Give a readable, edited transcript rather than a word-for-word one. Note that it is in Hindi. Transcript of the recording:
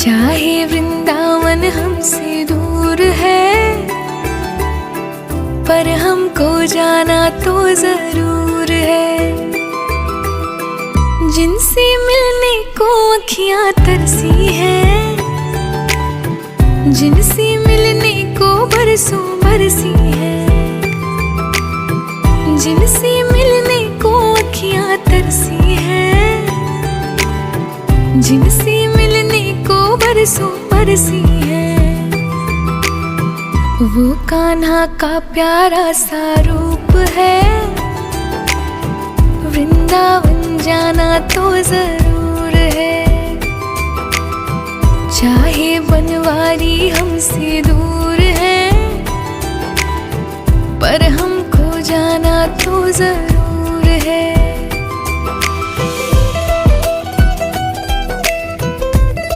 चाहे वृंदावन हमसे दूर है, पर हमको जाना तो जरूर है। जिनसे मिलने को अखियां तरसी हैं, जिनसे मिलने को बरसों बरसी हैं, जिनसे मिलने को अखियां तरसी हैं, जिनसे मिलने को बरसों बरसी हैं। वो कान्हा का प्यारा सा रूप है, वृंदावन जाना तो जरूर है। चाहे बनवारी हमसे दूर है, पर हमको जाना तो जरूर